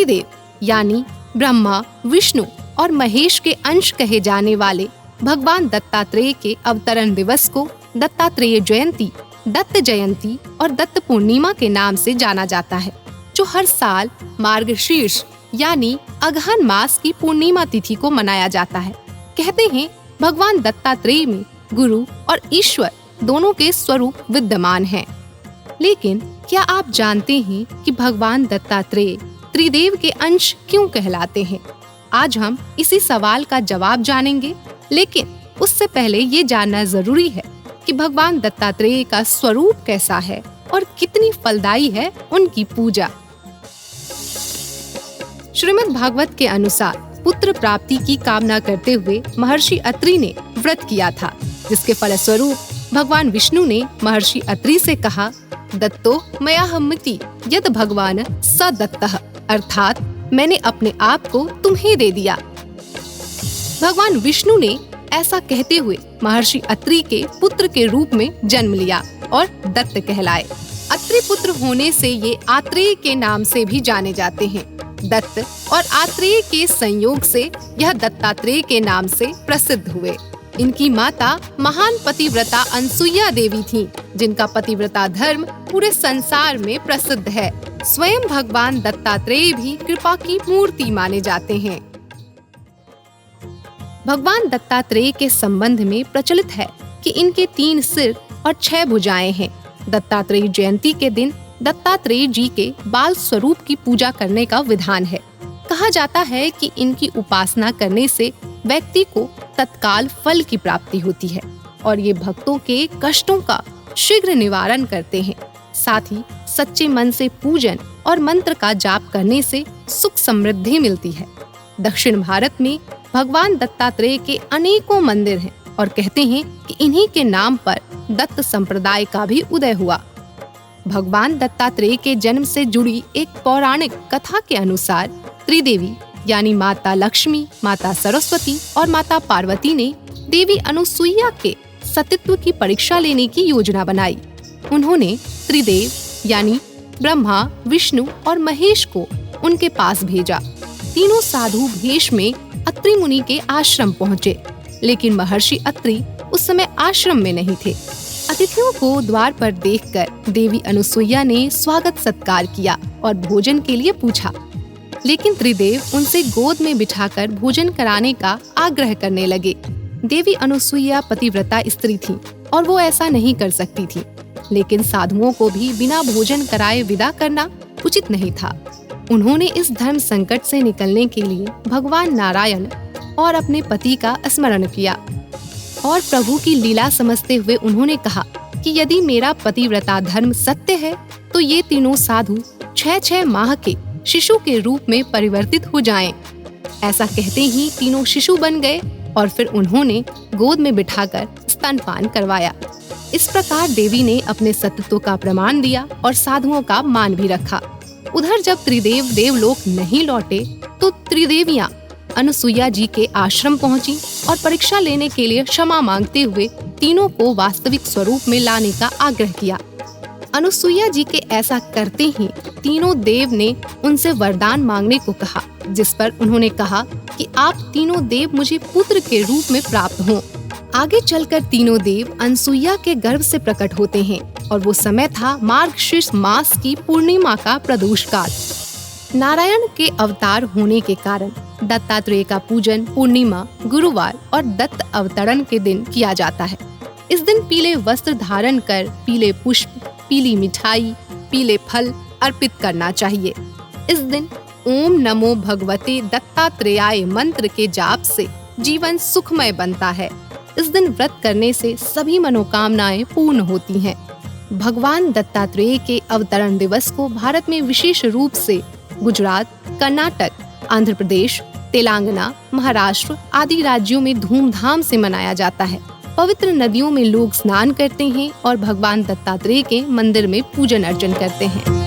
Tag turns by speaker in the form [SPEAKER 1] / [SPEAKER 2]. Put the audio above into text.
[SPEAKER 1] त्रिदेव यानी ब्रह्मा, विष्णु और महेश के अंश कहे जाने वाले भगवान दत्तात्रेय के अवतरण दिवस को दत्तात्रेय जयंती, दत्त जयंती और दत्त पूर्णिमा के नाम से जाना जाता है, जो हर साल मार्गशीर्ष यानी अगहन मास की पूर्णिमा तिथि को मनाया जाता है। कहते हैं भगवान दत्तात्रेय में गुरु और ईश्वर दोनों के स्वरूप विद्यमान हैं। लेकिन क्या आप जानते हैं कि भगवान दत्तात्रेय त्रिदेव के अंश क्यों कहलाते हैं? आज हम इसी सवाल का जवाब जानेंगे, लेकिन उससे पहले ये जानना जरूरी है कि भगवान दत्तात्रेय का स्वरूप कैसा है और कितनी फलदायी है उनकी पूजा। श्रीमद् भागवत के अनुसार पुत्र प्राप्ति की कामना करते हुए महर्षि अत्रि ने व्रत किया था, जिसके फलस्वरूप भगवान विष्णु ने महर्षि अत्रि से कहा, दत्तो मया हम्मति यद भगवान स दत्तः, अर्थात मैंने अपने आप को तुम्हें दे दिया। भगवान विष्णु ने ऐसा कहते हुए महर्षि अत्रि के पुत्र के रूप में जन्म लिया और दत्त कहलाए। अत्रि पुत्र होने से ये आत्रेय के नाम से भी जाने जाते हैं। दत्त और आत्रेय के संयोग से यह दत्तात्रेय के नाम से प्रसिद्ध हुए। इनकी माता महान पतिव्रता अनसुईया देवी थीं, जिनका पतिव्रता धर्म पूरे संसार में प्रसिद्ध है। स्वयं भगवान दत्तात्रेय भी कृपा की मूर्ति माने जाते हैं। भगवान दत्तात्रेय के संबंध में प्रचलित है कि इनके 3 सिर और 6 भुजाएं हैं। दत्तात्रेय जयंती के दिन दत्तात्रेय जी के बाल स्वरूप की पूजा करने का विधान है। कहा जाता है कि इनकी उपासना करने से व्यक्ति को तत्काल फल की प्राप्ति होती है और ये भक्तों के कष्टों का शीघ्र निवारण करते हैं। साथ ही सच्चे मन से पूजन और मंत्र का जाप करने से सुख समृद्धि मिलती है। दक्षिण भारत में भगवान दत्तात्रेय के अनेकों मंदिर हैं और कहते हैं कि इन्हीं के नाम पर दत्त संप्रदाय का भी उदय हुआ। भगवान दत्तात्रेय के जन्म से जुड़ी एक पौराणिक कथा के अनुसार त्रिदेवी यानी माता लक्ष्मी, माता सरस्वती और माता पार्वती ने देवी अनुसुईया के सतीत्व की परीक्षा लेने की योजना बनाई। उन्होंने त्रिदेव यानी ब्रह्मा, विष्णु और महेश को उनके पास भेजा। तीनों साधु भेष में अत्रि मुनि के आश्रम पहुँचे, लेकिन महर्षि अत्रि उस समय आश्रम में नहीं थे। अतिथियों को द्वार पर देखकर देवी अनुसुईया ने स्वागत सत्कार किया और भोजन के लिए पूछा, लेकिन त्रिदेव उनसे गोद में बिठाकर भोजन कराने का आग्रह करने लगे। देवी अनुसुईया पतिव्रता स्त्री थी और वो ऐसा नहीं कर सकती थी, लेकिन साधुओं को भी बिना भोजन कराए विदा करना उचित नहीं था। उन्होंने इस धर्म संकट से निकलने के लिए भगवान नारायण और अपने पति का स्मरण किया और प्रभु की लीला समझते हुए उन्होंने कहा कि यदि मेरा पतिव्रता धर्म सत्य है तो ये तीनों साधु 6 माह के शिशु के रूप में परिवर्तित हो जाएं। ऐसा कहते ही तीनों शिशु बन गए और फिर उन्होंने गोद में बिठाकर स्तनपान करवाया। इस प्रकार देवी ने अपने सत्यत्व का प्रमाण दिया और साधुओं का मान भी रखा। उधर जब त्रिदेव देवलोक नहीं लौटे तो त्रिदेवियां अनुसुईया जी के आश्रम पहुंची और परीक्षा लेने के लिए क्षमा मांगते हुए तीनों को वास्तविक स्वरूप में लाने का आग्रह किया। अनुसुईया जी के ऐसा करते ही तीनों देव ने उनसे वरदान मांगने को कहा, जिस पर उन्होंने कहा कि आप तीनों देव मुझे पुत्र के रूप में प्राप्त हों। आगे चलकर तीनों देव अनुसुईया के गर्भ से प्रकट होते हैं और वो समय था मार्गशीर्ष मास की पूर्णिमा का प्रदोष काल। नारायण के अवतार होने के कारण दत्तात्रेय का पूजन पूर्णिमा, गुरुवार और दत्त अवतरण के दिन किया जाता है। इस दिन पीले वस्त्र धारण कर पीले पुष्प, पीली मिठाई, पीले फल अर्पित करना चाहिए। इस दिन ओम नमो भगवते दत्तात्रेयाय मंत्र के जाप से जीवन सुखमय बनता है। इस दिन व्रत करने से सभी मनोकामनाएं पूर्ण होती हैं। भगवान दत्तात्रेय के अवतरण दिवस को भारत में विशेष रूप से गुजरात, कर्नाटक, आंध्र प्रदेश, तेलंगाना, महाराष्ट्र आदि राज्यों में धूमधाम से मनाया जाता है। पवित्र नदियों में लोग स्नान करते हैं और भगवान दत्तात्रेय के मंदिर में पूजन अर्चन करते हैं।